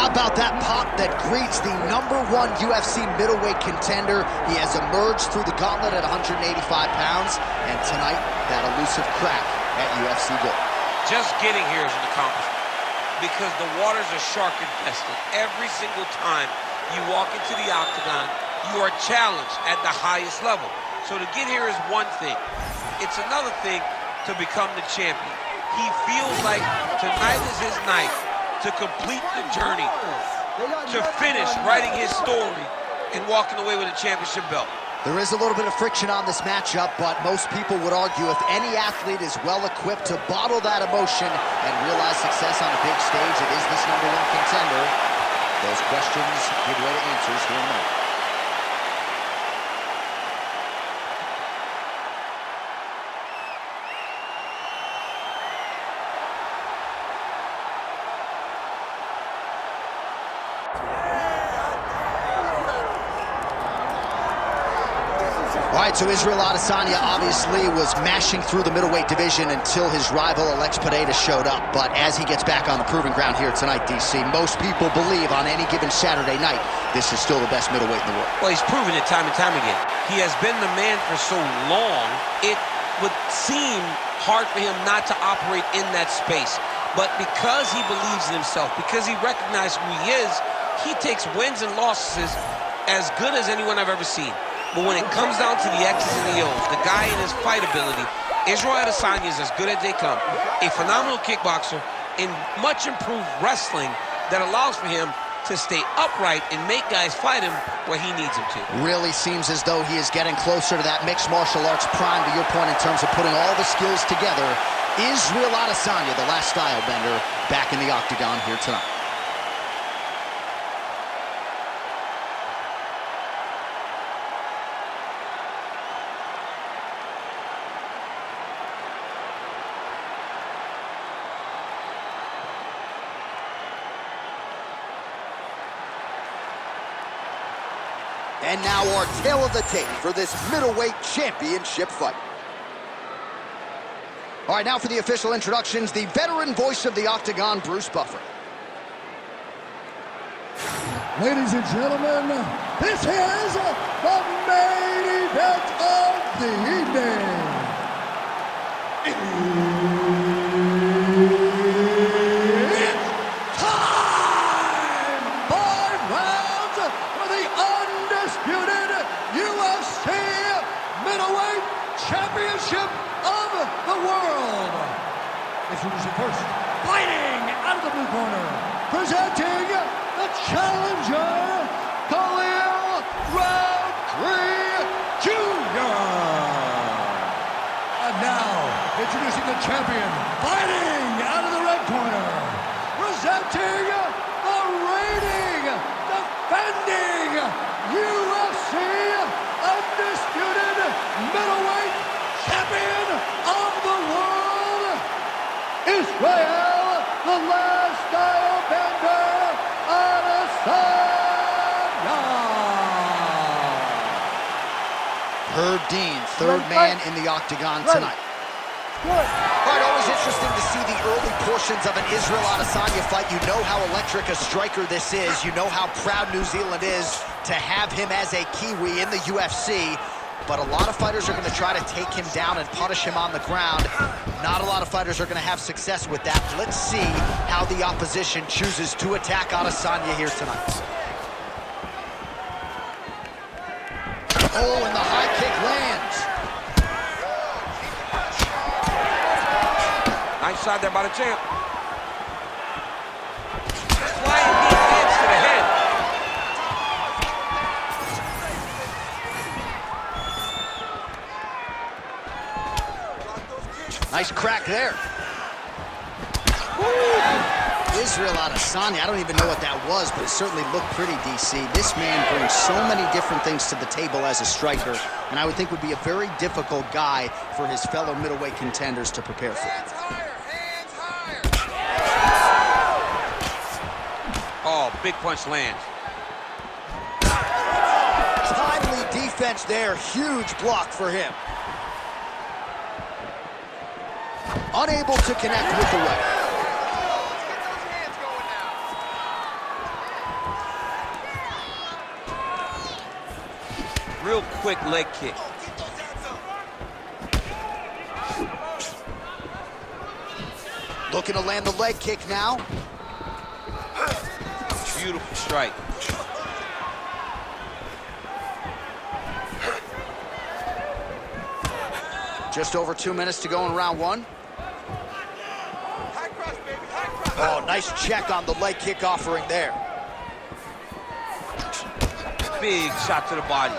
How about that pop that greets the #1 UFC middleweight contender? He has emerged through the gauntlet at 185 pounds, and tonight, that elusive crack at UFC Gold. Just getting here is an accomplishment because the waters are shark infested. Every single time you walk into the octagon, you are challenged at the highest level. So to get here is one thing. It's another thing to become the champion. He feels like tonight is his night to complete the journey, to finish writing his story and walking away with a championship belt. There is a little bit of friction on this matchup, but most people would argue if any athlete is well-equipped to bottle that emotion and realize success on a big stage, it is this #1 contender. Those questions give way to answers here in a moment. All right, so Israel Adesanya obviously was mashing through the middleweight division until his rival Alex Pereira showed up. But as he gets back on the proving ground here tonight, DC, most people believe on any given Saturday night, this is still the best middleweight in the world. Well, he's proven it time and time again. He has been the man for so long, it would seem hard for him not to operate in that space. But because he believes in himself, because he recognizes who he is, he takes wins and losses as good as anyone I've ever seen. But when it comes down to the X's and the O's, the guy in his fight ability, Israel Adesanya is as good as they come. A phenomenal kickboxer in much improved wrestling that allows for him to stay upright and make guys fight him where he needs them to. Really seems as though he is getting closer to that mixed martial arts prime, to your point, in terms of putting all the skills together. Israel Adesanya, the last style bender, back in the octagon here tonight. And now our tale of the tape for this middleweight championship fight. All right, now for the official introductions, the veteran voice of the octagon, Bruce Buffer. Ladies and gentlemen, this is the main event of the evening. It's time! 5 rounds for the undisputed UFC middleweight championship of the world. Introducing first, fighting out of the blue corner, presenting the challenger, Khalil Rountree Jr. And now, introducing the champion, fighting out of the red corner, presenting the reigning, defending UFC undisputed middleweight champion of the world, Israel, the last style bender, Adesanya. Herb Dean, third man in the octagon tonight. All right, always interesting to see the early portions of an Israel Adesanya fight. You know how electric a striker this is. You know how proud New Zealand is to have him as a Kiwi in the UFC. But a lot of fighters are going to try to take him down and punish him on the ground. Not a lot of fighters are going to have success with that. Let's see how the opposition chooses to attack Adesanya here tonight. Oh, and the high kick lands. Nice shot there by the champ. Flying deep hands to the head. Nice crack there. Israel Adesanya, I don't even know what that was, but it certainly looked pretty, DC. This man brings so many different things to the table as a striker, and I would think would be a very difficult guy for his fellow middleweight contenders to prepare for. Hands higher, hands higher. Oh, big punch lands. Timely defense there, huge block for him. Unable to connect with the right. real quick leg kick. Looking to land the leg kick now. Beautiful strike. Just over 2 minutes to go in round one. Oh, nice check on the leg kick offering there. Big shot to the body.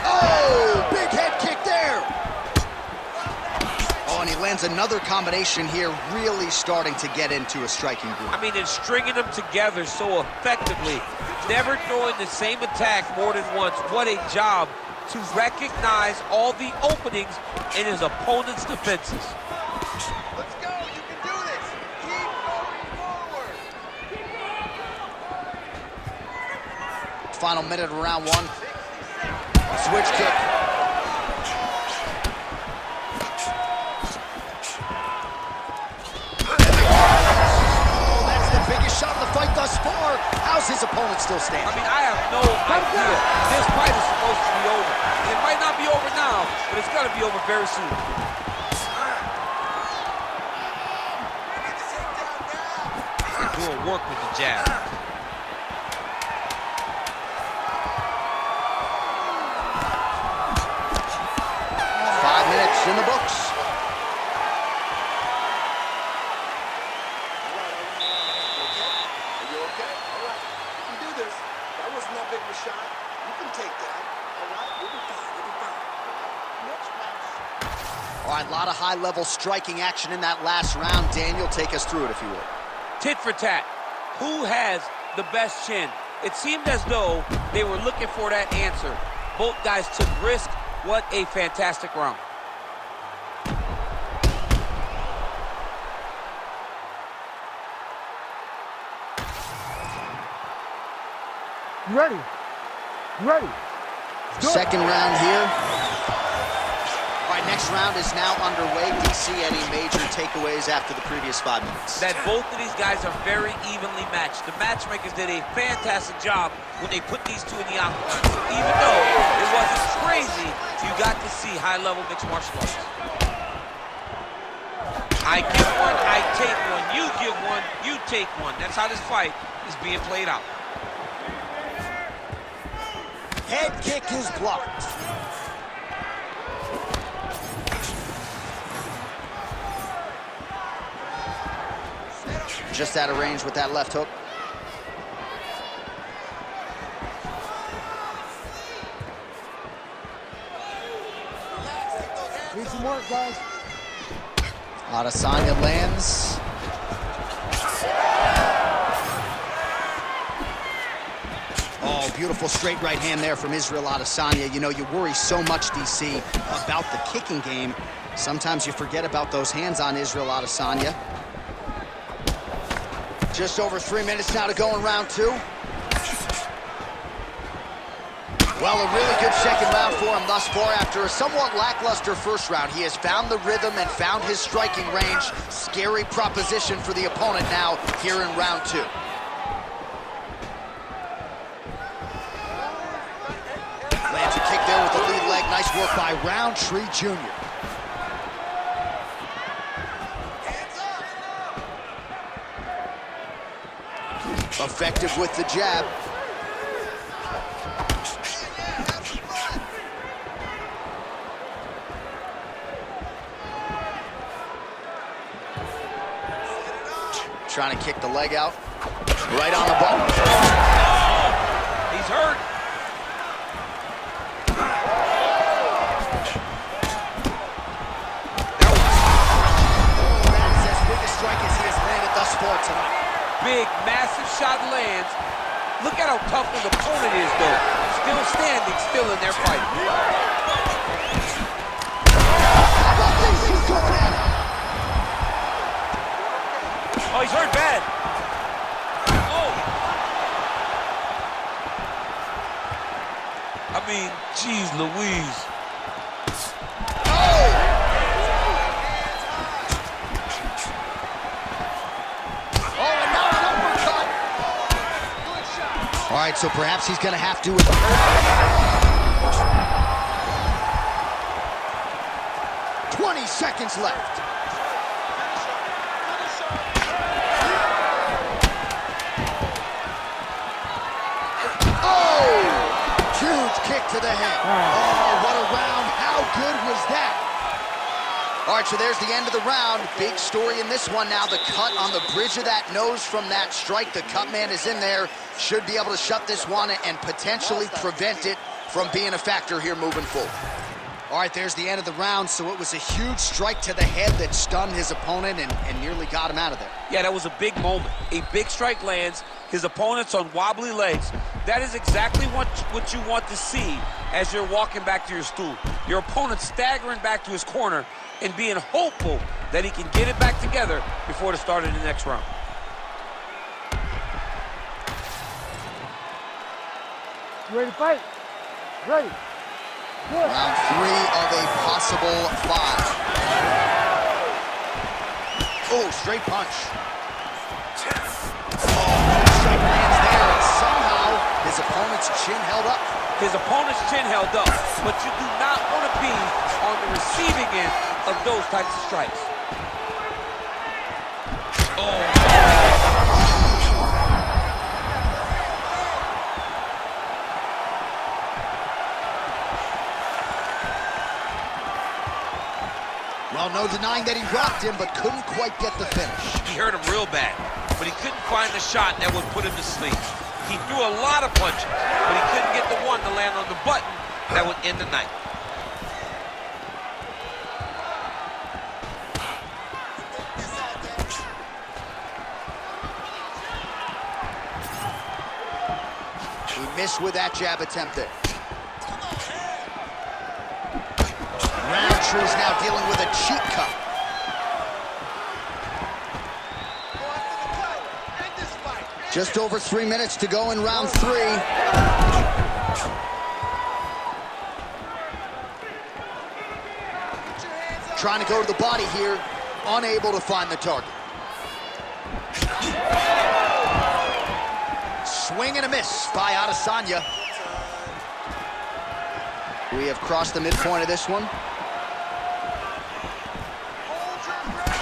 Oh, big head kick there. Oh, and he lands another combination here, really starting to get into a striking groove. I mean, and stringing them together so effectively, never throwing the same attack more than once. What a job to recognize all the openings in his opponent's defenses. Let's go, you can do this. Keep going forward. Final minute of round one. Switch kick. Oh, that's the biggest shot of the fight thus far. How's his opponent still standing? I mean, I have no idea. This fight is supposed to be over. And it might not be over now, but it's gonna be over very soon. Doing work with the jab. 5 minutes in the books. Are you okay? All right, you can do this. That wasn't that big of a shot. You can take that. All right, you'll be fine. You'll be fine. Next round. All right, a lot of high-level striking action in that last round. Daniel, take us through it if you would. Tit for tat. Who has the best chin? It seemed as though they were looking for that answer. Both guys took risk. What a fantastic round. Ready. Ready. Second round here. All right, next round is now underway. DC, any major takeaways after the previous 5 minutes? That both of these guys are very evenly matched. The matchmakers did a fantastic job when they put these two in the octagon. Even though it wasn't crazy, you got to see high-level mixed martial arts. I give one, I take one. You give one, you take one. That's how this fight is being played out. Head kick is blocked. Just out of range with that left hook. Need some work, guys. Adesanya lands. Oh, beautiful straight right hand there from Israel Adesanya. You know, you worry so much, DC, about the kicking game. Sometimes you forget about those hands on Israel Adesanya. Just over 3 minutes now to go in round two. Well, a really good second round for him thus far. After a somewhat lackluster first round, he has found the rhythm and found his striking range. Scary proposition for the opponent now here in round two. Lands a kick there with the lead leg. Nice work by Rountree Jr. Effective with the jab. Trying to kick the leg out. Right on the button. He's hurt. That's as big a strike as he has landed thus far tonight. Big, massive shot lands. Look at how tough his opponent is, though. Still standing, still in their fight. Oh, he's hurt bad. Oh. I mean, geez Louise. All right, so perhaps he's going to have to... 20 seconds left. Oh! Huge kick to the head. Oh, what a round. How good was that? All right, so there's the end of the round. Big story in this one now. The cut on the bridge of that nose from that strike. The cut man is in there. Should be able to shut this one and potentially prevent it from being a factor here moving forward. All right, there's the end of the round. So it was a huge strike to the head that stunned his opponent and nearly got him out of there. Yeah, that was a big moment. A big strike lands. His opponent's on wobbly legs. That is exactly what you want to see as you're walking back to your stool. Your opponent staggering back to his corner and being hopeful that he can get it back together before the start of the next round. You ready to fight? Ready. Good. Round 3 of a possible 5. Oh, straight punch. Strike lands there, and somehow his opponent's chin held up. His opponent's chin held up, but you do not want to be on the receiving end of those types of strikes. Oh. Well, no denying that he rocked him, but couldn't quite get the finish. He hurt him real bad, but he couldn't find the shot that would put him to sleep. He threw a lot of punches, but he couldn't get the one to land on the button that would end the night. He missed with that jab attempt there. Rountree's now dealing with a cheek cut. Just over 3 minutes to go in round 3. Trying to go to the body here, unable to find the target. Swing and a miss by Adesanya. We have crossed the midpoint of this one.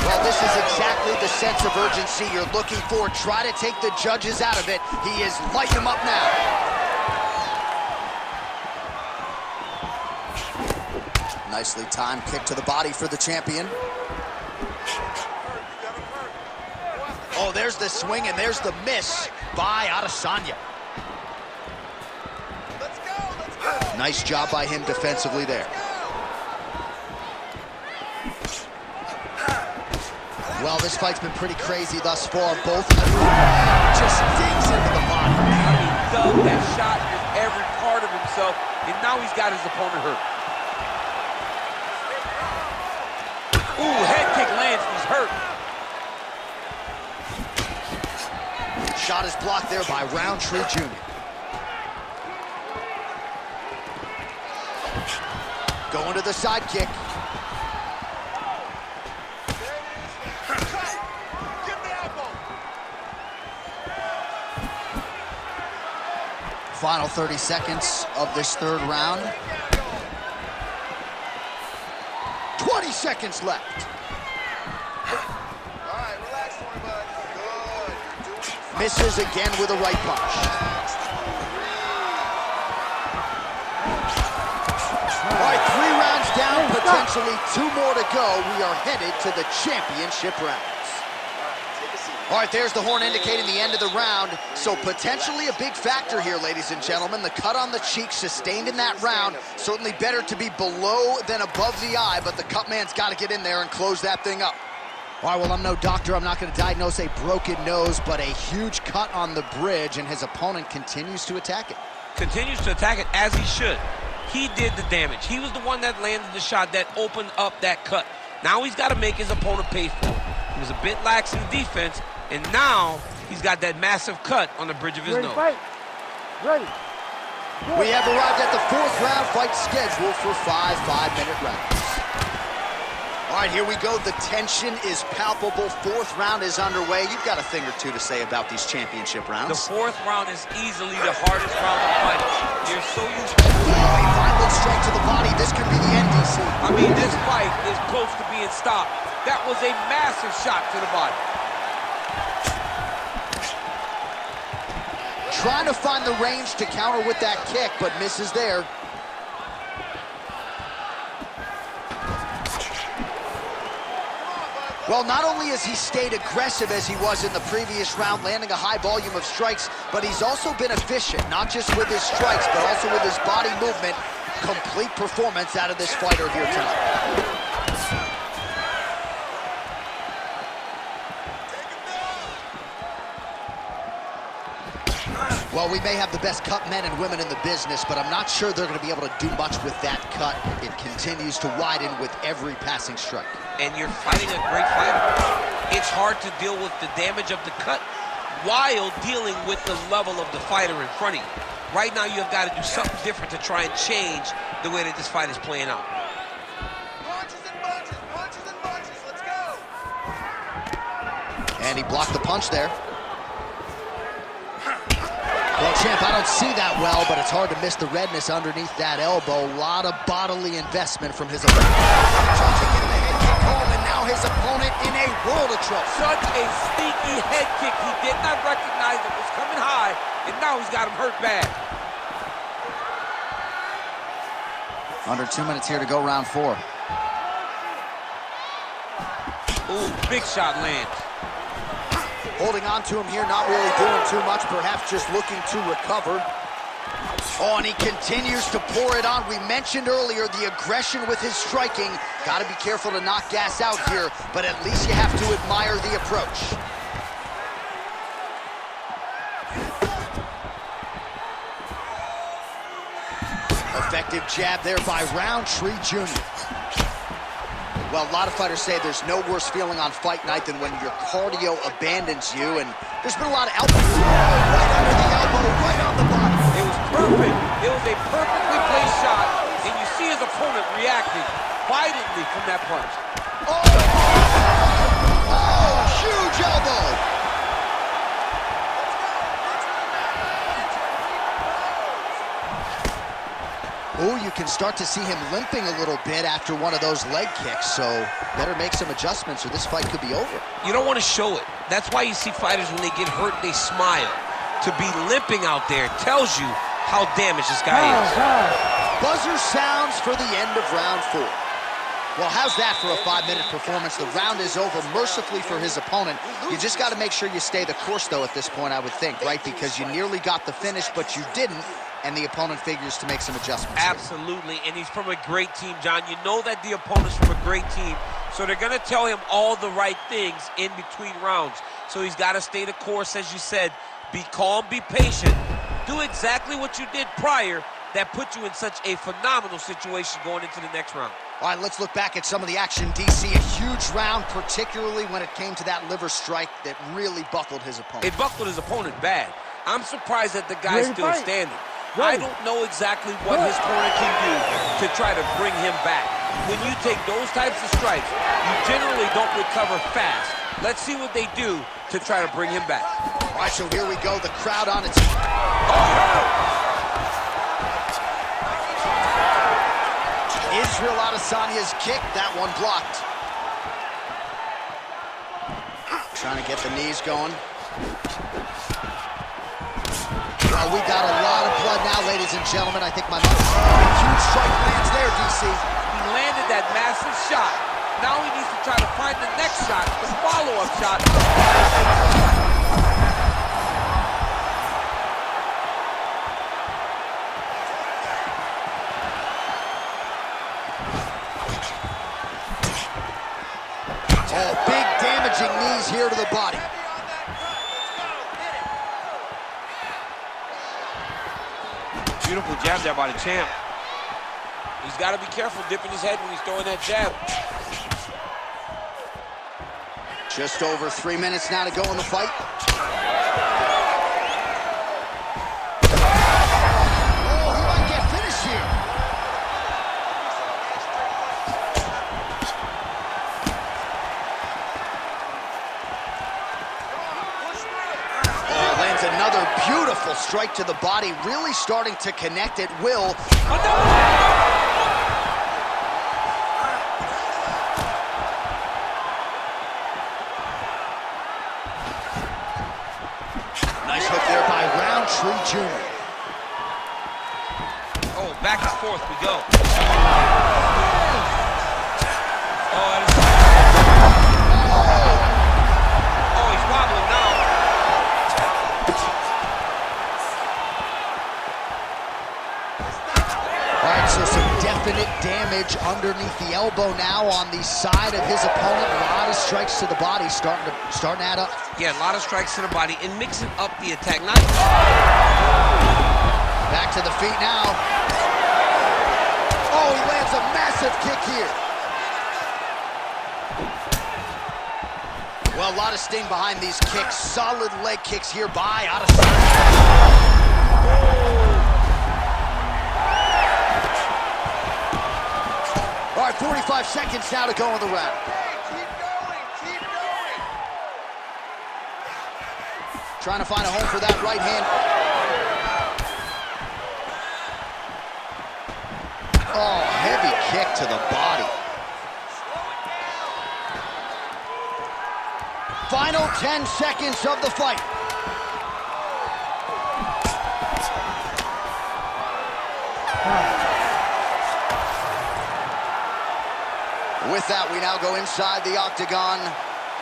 Well, this is exactly the sense of urgency you're looking for. Try to take the judges out of it. He is lighting them up now. Nicely timed kick to the body for the champion. Oh, there's the swing and there's the miss by Adesanya. Nice job by him defensively there. Well, this fight's been pretty crazy thus far. Both just digs into the body. He dug that shot in every part of himself, and now he's got his opponent hurt. Ooh, head kick lands, he's hurt. Shot is blocked there by Rountree Jr. Going to the side kick. Final 30 seconds of this third round. 20 seconds left. All right, relax for me, bud. Good. You're doing fine. Misses again with a right punch. All right, 3 rounds down, potentially 2 more to go. We are headed to the championship rounds. All right, there's the horn indicating the end of the round. So potentially a big factor here, ladies and gentlemen. The cut on the cheek sustained in that round. Certainly better to be below than above the eye, but the cut man's got to get in there and close that thing up. All right, well, I'm no doctor. I'm not going to diagnose a broken nose, but a huge cut on the bridge, and his opponent continues to attack it. Continues to attack it as he should. He did the damage. He was the one that landed the shot that opened up that cut. Now he's got to make his opponent pay for it. He was a bit lax in defense, and now he's got that massive cut on the bridge of his nose. Fight. Ready. We have arrived at the 4th round, fight scheduled for 5 5-minute rounds. All right, here we go. The tension is palpable. Fourth round is underway. You've got a thing or two to say about these championship rounds. The fourth round is easily the hardest round to fight. You're so used to... A violent strike to the body. This could be the end, DC. I mean, this fight is close to being stopped. That was a massive shot to the body. Trying to find the range to counter with that kick, but misses there. Well, not only has he stayed aggressive as he was in the previous round, landing a high volume of strikes, but he's also been efficient, not just with his strikes, but also with his body movement. Complete performance out of this fighter here tonight. Well, we may have the best cut men and women in the business, but I'm not sure they're going to be able to do much with that cut. It continues to widen with every passing strike. And you're fighting a great fighter. It's hard to deal with the damage of the cut while dealing with the level of the fighter in front of you. Right now, you've got to do something different to try and change the way that this fight is playing out. Punches and bunches, punches and bunches. Let's go. And he blocked the punch there. Well, champ, I don't see that well, but it's hard to miss the redness underneath that elbow. A lot of bodily investment from his opponent. Trying to get the head kick home, and now his opponent in a world of trouble. Such a sneaky head kick. He did not recognize it was coming high, and now he's got him hurt bad. Under 2 minutes here to go, round 4. Ooh, big shot lands. Holding on to him here, not really doing too much, perhaps just looking to recover. Oh, and he continues to pour it on. We mentioned earlier the aggression with his striking. Got to be careful to not gas out here, but at least you have to admire the approach. Effective jab there by Rountree Jr. Well, a lot of fighters say there's no worse feeling on fight night than when your cardio abandons you, and there's been a lot of elbows. Right under the elbow, right on the body. It was perfect. It was a perfectly placed shot, and you see his opponent reacting violently from that punch. Oh! Oh, huge elbow! Oh, you can start to see him limping a little bit after one of those leg kicks, so better make some adjustments or this fight could be over. You don't want to show it. That's why you see fighters, when they get hurt, they smile. To be limping out there tells you how damaged this guy is. Buzzer sounds for the end of round 4. Well, how's that for a 5-minute performance? The round is over mercifully for his opponent. You just got to make sure you stay the course, though, at this point, I would think, right? Because you nearly got the finish, but you didn't, and the opponent figures to make some adjustments. Absolutely, and he's from a great team, John. You know that the opponent's from a great team, so they're going to tell him all the right things in between rounds. So he's got to stay the course, as you said. Be calm, be patient. Do exactly what you did prior that put you in such a phenomenal situation going into the next round. All right, let's look back at some of the action, DC. A huge round, particularly when it came to that liver strike that really buckled his opponent. It buckled his opponent bad. I'm surprised that the guy's still standing. I don't know exactly what his opponent can do to try to bring him back. When you take those types of strikes, you generally don't recover fast. Let's see what they do to try to bring him back. All right, so here we go. The crowd on its... Israel Adesanya's kick, that one blocked. Trying to get the knees going. Well, we got a lot of blood now, ladies and gentlemen. I think my huge strike lands there, DC. He landed that massive shot. Now he needs to try to find the next shot, the follow-up shot. Oh, big damaging knees here to the body. Beautiful jab there by the champ. He's got to be careful dipping his head when he's throwing that jab. Just over 3 minutes now to go in the fight. Oh, he might get finished here. strike to the body, really starting to connect at will. Nice hook there by Rountree Jr. Oh, back and forth we go. Oh, he's wobbling now. All right, so some definite damage underneath the elbow now on the side of his opponent. A lot of strikes to the body starting to add up. Yeah, a lot of strikes to the body and mixing up the attack. Back to the feet now. Oh, he lands a massive kick here. Well, a lot of sting behind these kicks. Solid leg kicks here by Adesanya. All right, 45 seconds now to go in the round. Keep going, keep going. Trying to find a home for that right hand. Oh, heavy kick to the body. Final 10 seconds of the fight. With that, we now go inside the octagon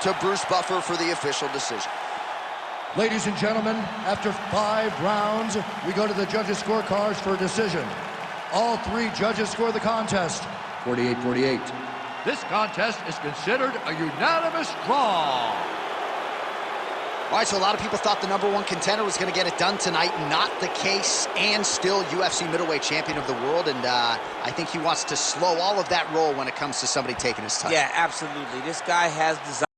to Bruce Buffer for the official decision. Ladies and gentlemen, after 5 rounds, we go to the judges' scorecards for a decision. All 3 judges score the contest, 48-48. This contest is considered a unanimous draw. All right, so a lot of people thought the #1 contender was going to get it done tonight. Not the case, and still UFC middleweight champion of the world. And I think he wants to slow all of that roll when it comes to somebody taking his time. Yeah, absolutely. This guy has desire.